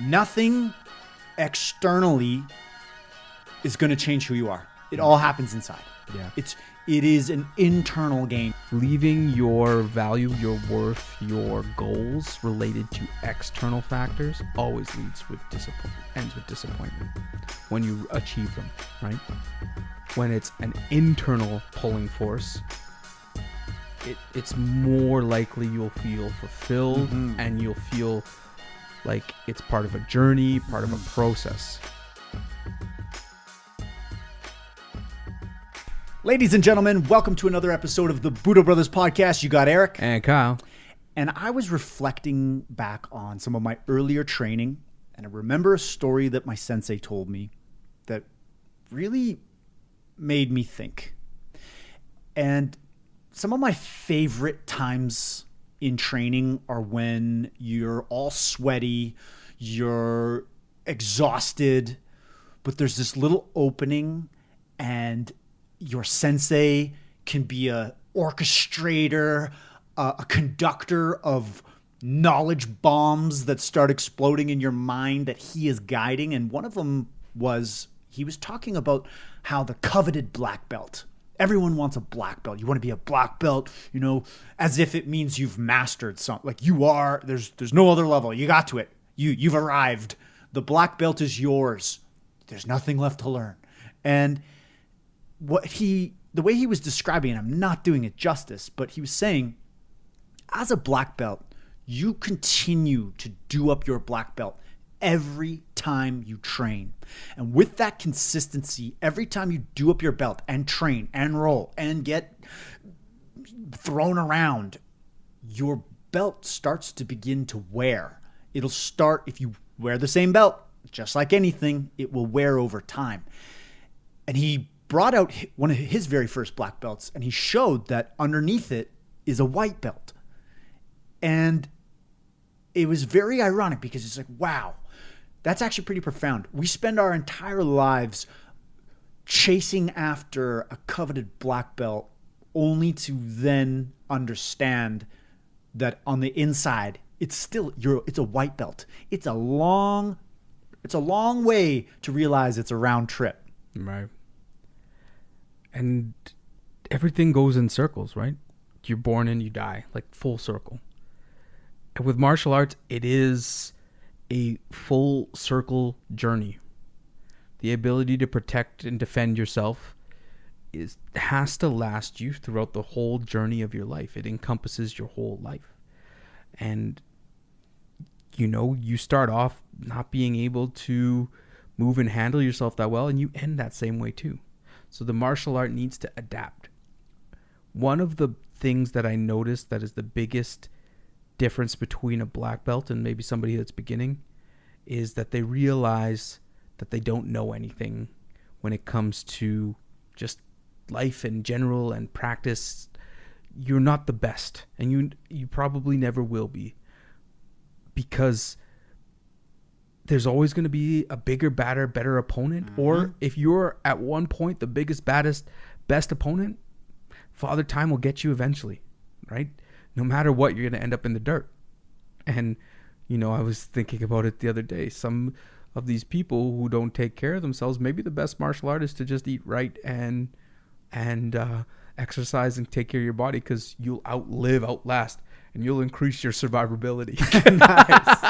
Nothing externally is going to change who you are. It all happens inside. Yeah. It is an internal game. Leaving your value, your worth, your goals related to external factors always ends with disappointment when you achieve them, right? When it's an internal pulling force, it's more likely you'll feel fulfilled and you'll feel like it's part of a journey, part of a process. Ladies and gentlemen, welcome to another episode of the Budo Brothers podcast. You got Eric. And Kyle. And I was reflecting back on some of my earlier training, and I remember a story that my sensei told me that really made me think. And some of my favorite times in training are when you're all sweaty, you're exhausted, but there's this little opening and your sensei can be a orchestrator, a conductor of knowledge bombs that start exploding in your mind that he is guiding. And one of them was, he was talking about how the coveted black belt. Everyone wants a black belt. You want to be a black belt, as if it means you've mastered something. Like you are, there's no other level. You got to it. You've arrived. The black belt is yours. There's nothing left to learn. And the way he was describing it, I'm not doing it justice, but he was saying, as a black belt, you continue to do up your black belt every time you train. And with that consistency, every time you do up your belt and train and roll and get thrown around, your belt starts to begin to wear. It'll start, if you wear the same belt, just like anything, it will wear over time. And he brought out one of his very first black belts, and he showed that underneath it is a white belt. And it was very ironic because it's like, wow, that's actually pretty profound. We spend our entire lives chasing after a coveted black belt only to then understand that on the inside, it's a white belt. It's a long way to realize it's a round trip. Right. And everything goes in circles, right? You're born and you die, like full circle. And with martial arts, it is a full circle journey. The ability to protect and defend yourself has to last you throughout the whole journey of your life. It encompasses your whole life. And, you start off not being able to move and handle yourself that well, and you end that same way too. So the martial art needs to adapt. One of the things that I noticed that is the biggest difference between a black belt and maybe somebody that's beginning is that they realize that they don't know anything when it comes to just life in general and practice. You're not the best, and you probably never will be, because there's always going to be a bigger, badder, better opponent. Mm-hmm. Or if you're at one point the biggest, baddest, best opponent, Father Time will get you eventually, right? No matter what, you're going to end up in the dirt. And, I was thinking about it the other day. Some of these people who don't take care of themselves, maybe the best martial art is to just eat right and exercise and take care of your body, because you'll outlast, and you'll increase your survivability. Nice.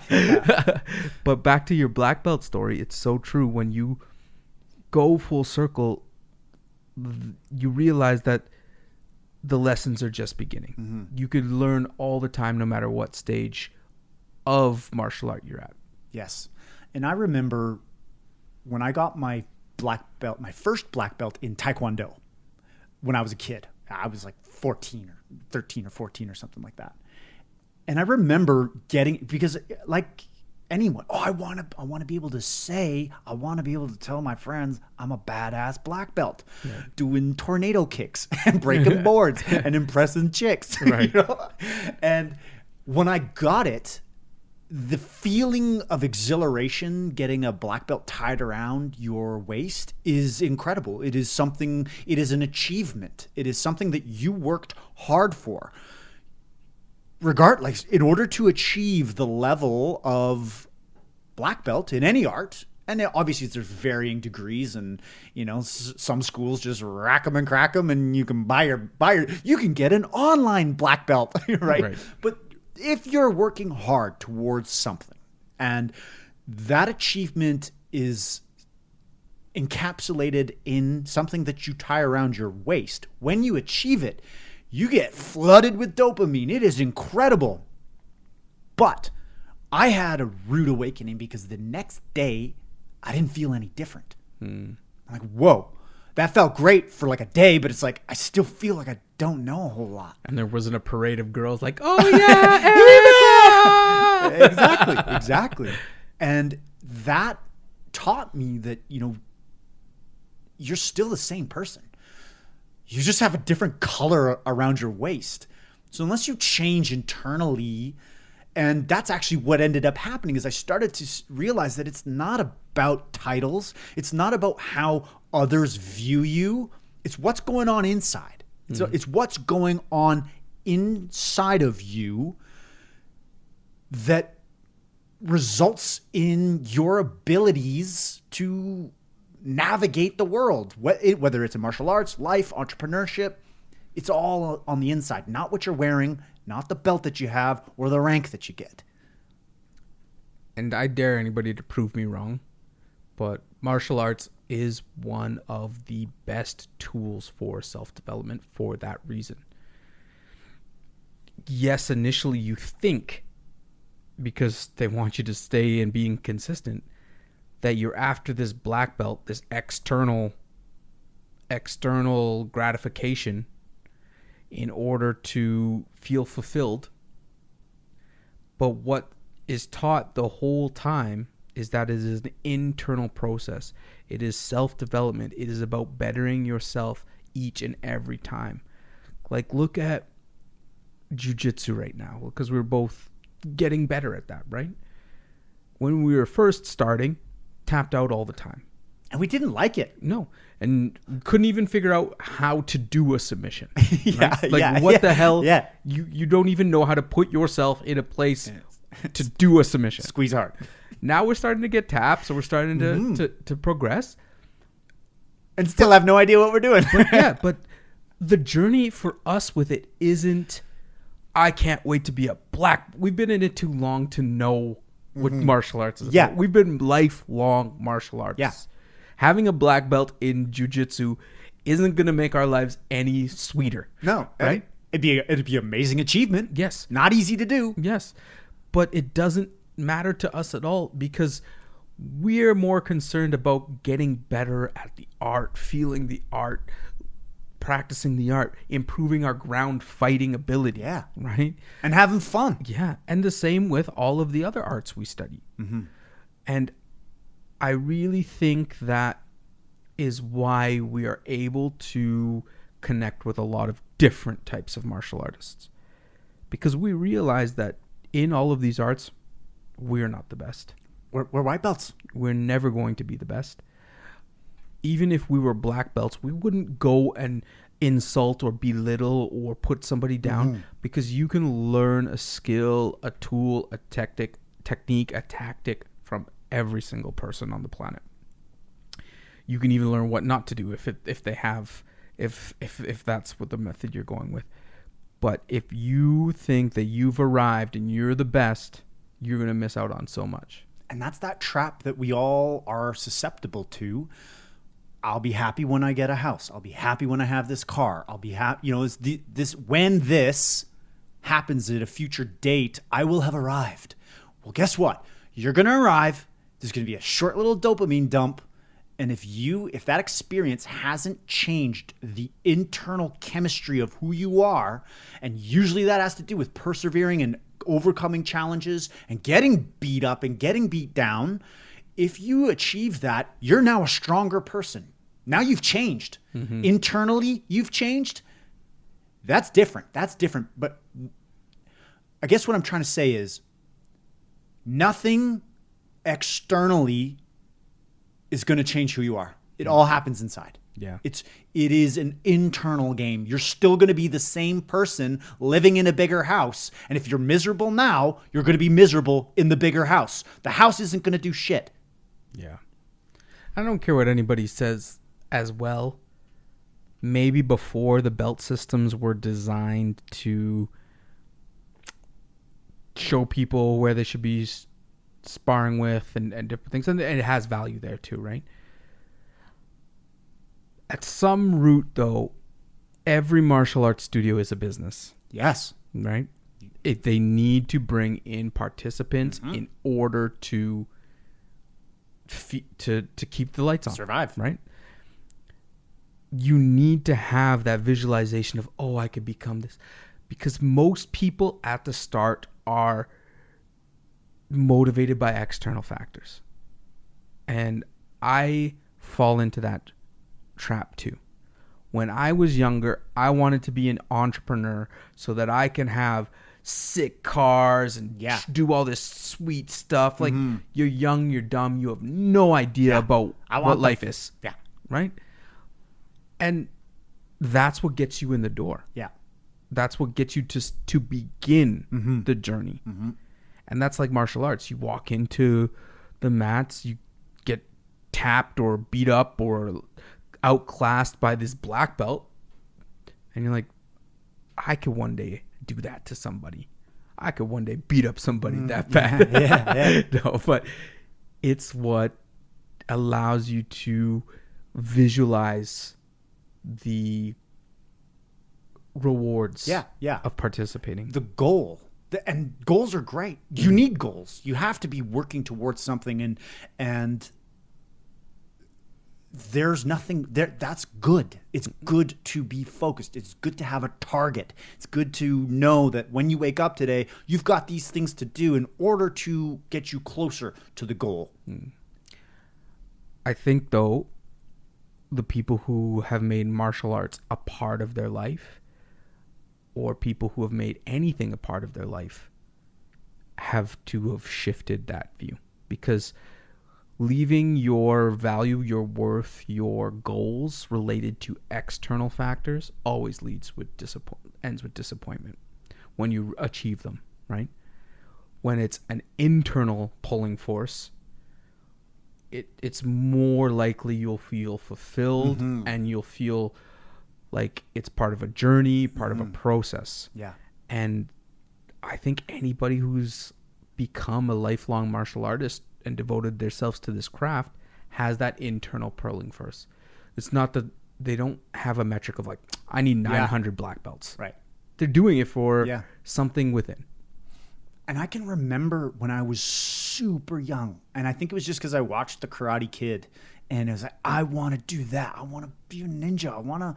Yeah. But back to your black belt story, it's so true. When you go full circle, you realize that the lessons are just beginning. Mm-hmm. You could learn all the time, no matter what stage of martial art you're at. Yes. And I remember when I got my black belt, my first black belt in Taekwondo, when I was a kid. I was like 13 or 13 or 14 or something like that. And I remember because like anyone, I want to be able to say, I want to be able to tell my friends I'm a badass black belt, doing tornado kicks and breaking boards and impressing chicks. Right. And when I got it, the feeling of exhilaration getting a black belt tied around your waist is incredible. It is an achievement. It is something that you worked hard for. Regardless, in order to achieve the level of black belt in any art, and obviously there's varying degrees, and some schools just rack them and crack them, and you can you can get an online black belt, right? But if you're working hard towards something, and that achievement is encapsulated in something that you tie around your waist, when you achieve it, you get flooded with dopamine. It is incredible. But I had a rude awakening because the next day I didn't feel any different. I'm like, whoa, that felt great for like a day, but it's like I still feel like I don't know a whole lot. And there wasn't a parade of girls like, oh yeah, exactly. And that taught me that, you're still the same person. You just have a different color around your waist. So unless you change internally, and that's actually what ended up happening, is I started to realize that it's not about titles. It's not about how others view you. It's what's going on inside. It's what's going on inside of you that results in your abilities to navigate the world, whether it's in martial arts, life, entrepreneurship. It's all on the inside, not what you're wearing, not the belt that you have or the rank that you get. And I dare anybody to prove me wrong, but martial arts is one of the best tools for self-development for that reason. Yes, initially you think, because they want you to stay and being consistent, that you're after this black belt, this external gratification in order to feel fulfilled. But what is taught the whole time is that it is an internal process. It is self-development. It is about bettering yourself each and every time. Like, look at jiu-jitsu right now, because we're both getting better at that, right? When we were first starting, tapped out all the time. And we didn't like it. No. And couldn't even figure out how to do a submission. Right? What the hell? Yeah. You don't even know how to put yourself in a place to do a submission. Squeeze hard. Now we're starting to get taps, so we're starting to progress. And still have no idea what we're doing. But the journey for us with it isn't, I can't wait to be a black. We've been in it too long to know what martial arts is. Yeah. We've been lifelong martial artists. Yeah. Having a black belt in jiu-jitsu isn't going to make our lives any sweeter. No. Right? It'd be an amazing achievement. Yes. Not easy to do. Yes. But it doesn't matter to us at all, because we're more concerned about getting better at the art, feeling the art, practicing the art, improving our ground fighting ability. Yeah. Right? And having fun. Yeah. And the same with all of the other arts we study. And I really think that is why we are able to connect with a lot of different types of martial artists. Because we realize that in all of these arts, we're not the best. We're white belts. We're never going to be the best. Even if we were black belts, we wouldn't go and insult or belittle or put somebody down, because you can learn a skill, a tool, a technique, a tactic from every single person on the planet. You can even learn what not to do if that's what the method you're going with. But if you think that you've arrived and you're the best, you're going to miss out on so much. And that's that trap that we all are susceptible to. I'll be happy when I get a house. I'll be happy when I have this car. I'll be happy, when this happens at a future date, I will have arrived. Well, guess what? You're going to arrive. There's going to be a short little dopamine dump. And if that experience hasn't changed the internal chemistry of who you are, and usually that has to do with persevering and overcoming challenges and getting beat up and getting beat down, if you achieve that, you're now a stronger person. Now you've changed. Internally, you've changed. That's different. But I guess what I'm trying to say is nothing externally is going to change who you are. It all happens inside. Yeah. It is an internal game. You're still going to be the same person living in a bigger house. And if you're miserable now, you're going to be miserable in the bigger house. The house isn't going to do shit. Yeah. I don't care what anybody says as well. Maybe before the belt systems were designed to show people where they should be sparring with and different things. And it has value there too, right? At some root, though, every martial arts studio is a business. Yes. Right? They need to bring in participants in order to keep the lights on. Survive. Right? You need to have that visualization of, oh, I could become this. Because most people at the start are motivated by external factors. And I fall into that trap too. When I was younger, I wanted to be an entrepreneur so that I can have sick cars and do all this sweet stuff. Like, you're young, you're dumb, you have no idea about what life is. Yeah. Right? And that's what gets you in the door. Yeah. That's what gets you to begin the journey. And that's like martial arts. You walk into the mats, you get tapped or beat up or outclassed by this black belt, and you're like, I could one day do that to somebody. I could one day beat up somebody that bad. Yeah. No, but it's what allows you to visualize the rewards of participating. The goal. And goals are great. You need goals. You have to be working towards something, and there's nothing there. That's good. It's good to be focused. It's good to have a target. It's good to know that when you wake up today, you've got these things to do in order to get you closer to the goal. I think, though, the people who have made martial arts a part of their life, or people who have made anything a part of their life, have to have shifted that view. Because leaving your value, your worth, your goals related to external factors always ends with disappointment when you achieve them, right? When it's an internal pulling force, it's more likely you'll feel fulfilled and you'll feel like it's part of a journey, part of a process. Yeah. And I think anybody who's become a lifelong martial artist and devoted themselves to this craft has that internal pulling force. It's not that they don't have a metric of like, I need 900 black belts. Right. They're doing it for something within. And I can remember when I was super young, and I think it was just because I watched The Karate Kid, and it was like, I want to do that. I want to be a ninja. I want to,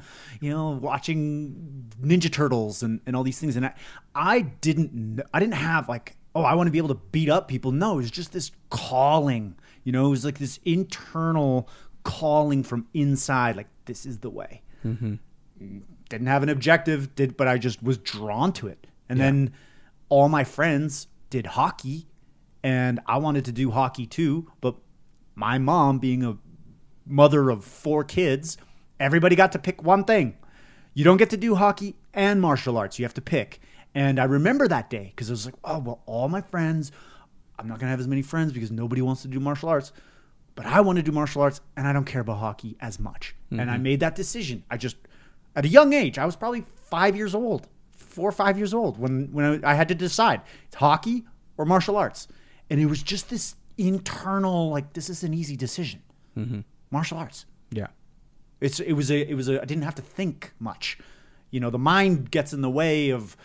watching Ninja Turtles and all these things. And I didn't have like, oh, I want to be able to beat up people. No, it was just this calling, it was like this internal calling from inside. Like, this is the way. Didn't have an objective, but I just was drawn to it. And then all my friends did hockey, and I wanted to do hockey too. But my mom, being a mother of 4 kids, everybody got to pick one thing. You don't get to do hockey and martial arts. You have to pick. And I remember that day because I was like, oh, well, all my friends, I'm not going to have as many friends because nobody wants to do martial arts. But I want to do martial arts, and I don't care about hockey as much. And I made that decision. At a young age, I was probably 5 years old. 4 or 5 years old when I had to decide, it's hockey or martial arts. And it was just this internal, like, this is an easy decision. Martial arts. Yeah. It was I didn't have to think much. The mind gets in the way of,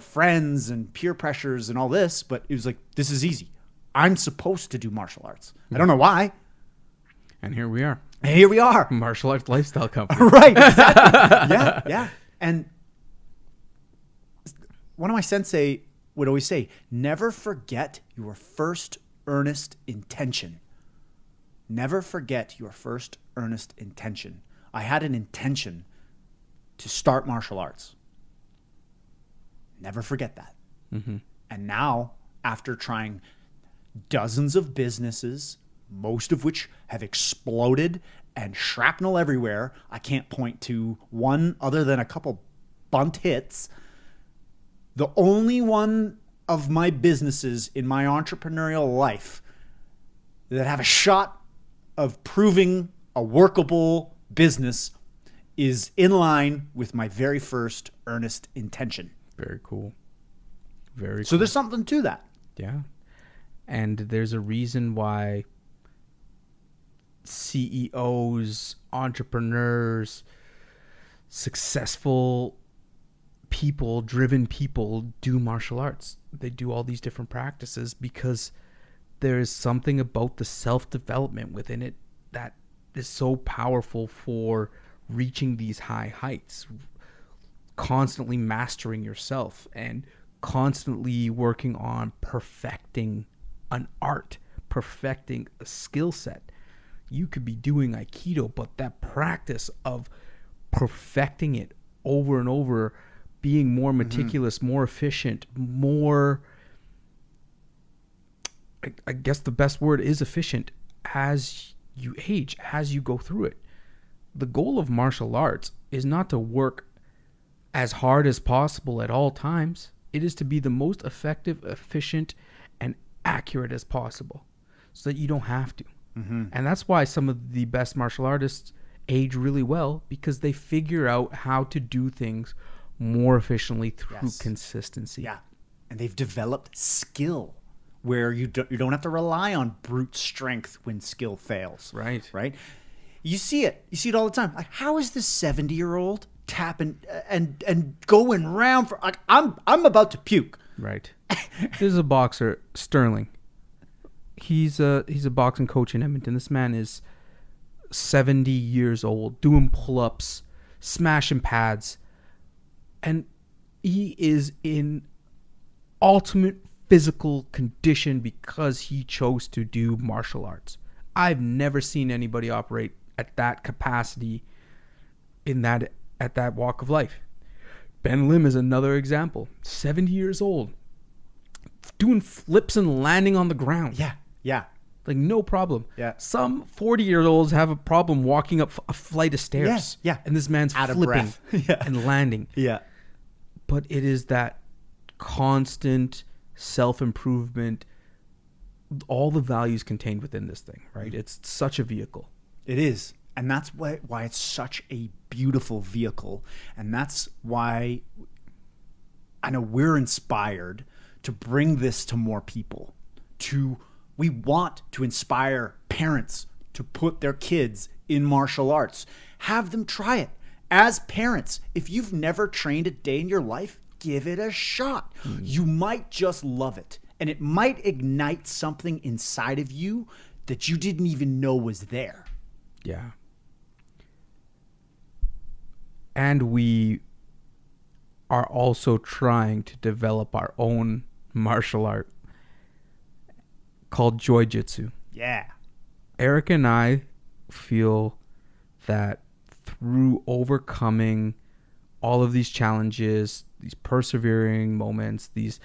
friends and peer pressures and all this, but it was like, this is easy. I'm supposed to do martial arts. I don't know why. And here we are. Martial arts lifestyle company. Right. Exactly. Yeah. And one of my sensei would always say, never forget your first earnest intention. Never forget your first earnest intention. I had an intention to start martial arts. Never forget that. And now, after trying dozens of businesses, most of which have exploded and shrapnel everywhere. I can't point to one other than a couple bunt hits. The only one of my businesses in my entrepreneurial life that have a shot of proving a workable business is in line with my very first earnest intention. Very cool. Very So cool. there's something to that. Yeah. And there's a reason why CEOs, entrepreneurs, successful people, driven people do martial arts. They do all these different practices because there is something about the self-development within it that is so powerful for reaching these high heights, constantly mastering yourself and constantly working on perfecting an art, perfecting a skill set. You could be doing Aikido, but that practice of perfecting it over and over, being more meticulous, more efficient, more, I guess the best word is efficient, as you age, as you go through it. The goal of martial arts is not to work as hard as possible at all times. It is to be the most effective, efficient, and accurate as possible so that you don't have to. And that's why some of the best martial artists age really well, because they figure out how to do things more efficiently through consistency. Yeah. And they've developed skill where you don't have to rely on brute strength when skill fails. Right. Right? You see it. You see it all the time. Like, how is this 70-year-old tapping and going round for, like, I'm about to puke. Right. This is a boxer, Sterling. He's a boxing coach in Edmonton. This man is 70 years old, doing pull-ups, smashing pads, and he is in ultimate physical condition because he chose to do martial arts. I've never seen anybody operate at that capacity at that walk of life. Ben Lim is another example. 70 years old, doing flips and landing on the ground. Yeah. Like, no problem. Yeah. Some 40-year-olds have a problem walking up a flight of stairs. Yeah. And this man's Out of flipping breath. and landing. Yeah. But it is that constant self-improvement, all the values contained within this thing, right? It's such a vehicle. It is. And that's why it's such a beautiful vehicle. And that's why I know we're inspired to bring this to more people. We want to inspire parents to put their kids in martial arts. Have them try it. As parents, if you've never trained a day in your life, give it a shot. You might just love it. And it might ignite something inside of you that you didn't even know was there. Yeah. And we are also trying to develop our own martial art called Joy-Jitsu. Yeah. Eric and I feel that through overcoming all of these challenges, these persevering moments, these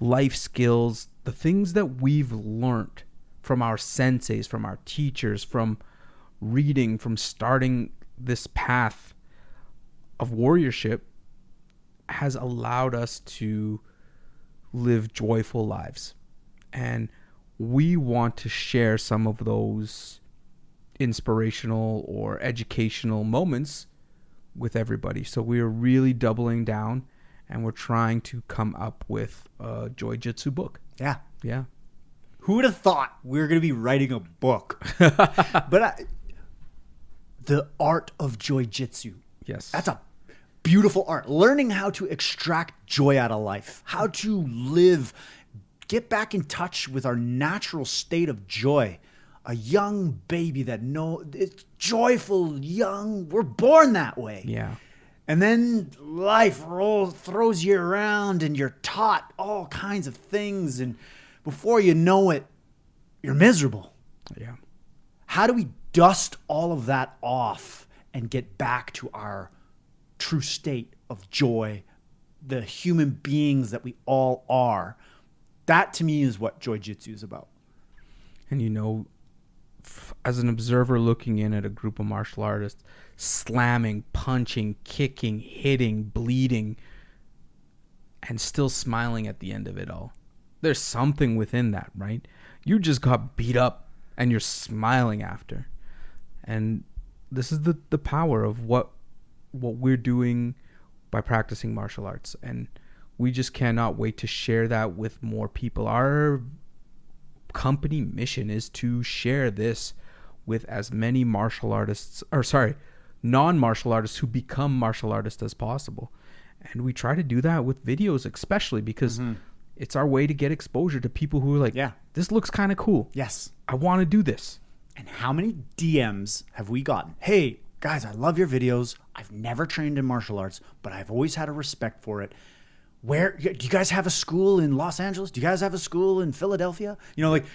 life skills, the things that we've learned from our senseis, from our teachers, from reading, from starting this path of warriorship, has allowed us to live joyful lives. And we want to share some of those inspirational or educational moments with everybody. So we're really doubling down, and we're trying to come up with a Joy-Jitsu book. Yeah. Yeah. Who would have thought we were going to be writing a book? But the art of Joy-Jitsu. Yes. That's a beautiful art. Learning how to extract joy out of life, how to live, get back in touch with our natural state of joy. A young baby that it's joyful, young. We're born that way. Yeah. And then life throws you around, and you're taught all kinds of things. And before you know it, you're miserable. Yeah. How do we dust all of that off and get back to our true state of joy, the human beings that we all are? That, to me, is what Joy-Jitsu is about. And as an observer looking in at a group of martial artists, slamming, punching, kicking, hitting, bleeding, and still smiling at the end of it all. There's something within that, right? You just got beat up and you're smiling after. And this is the power of what we're doing by practicing martial arts. And we just cannot wait to share that with more people. Our company mission is to share this with as many non-martial artists who become martial artists as possible. And we try to do that with videos, especially because it's our way to get exposure to people who are like, Yeah. this looks kind of cool. Yes. I want to do this. And how many DMs have we gotten? Hey, guys, I love your videos. I've never trained in martial arts, but I've always had a respect for it. Where do you guys have a school in Los Angeles? Do you guys have a school in Philadelphia? You know, like,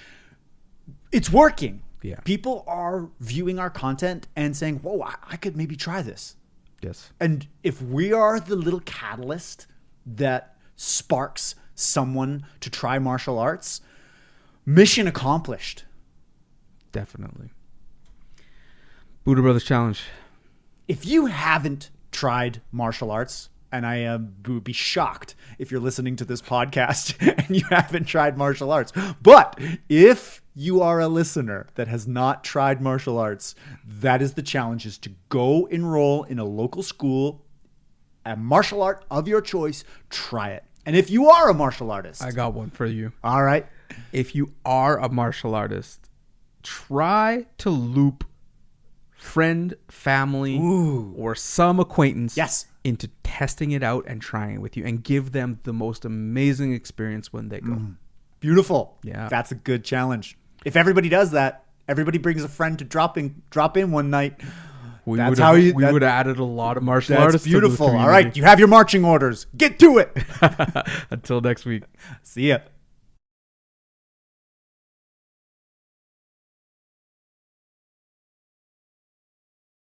it's working. Yeah. People are viewing our content and saying, whoa, I could maybe try this. Yes. And if we are the little catalyst that sparks someone to try martial arts, mission accomplished. Definitely. Budo Brothers Challenge. If you haven't tried martial arts, and I would be shocked if you're listening to this podcast and you haven't tried martial arts. But if you are a listener that has not tried martial arts, that is the challenge, is to go enroll in a local school, a martial art of your choice, try it. And if you are a martial artist, I got one for you. all right, If you are a martial artist, try to loop friend, family, or some acquaintance Yes. into testing it out and trying it with you, and give them the most amazing experience when they go. Beautiful. Yeah. That's a good challenge. If everybody does that, everybody brings a friend to drop in one night. We That's would how have, you- that- would have added a lot of martial That's artists. beautiful. To the All right, you have your marching orders. Get to it. Until next week. See ya.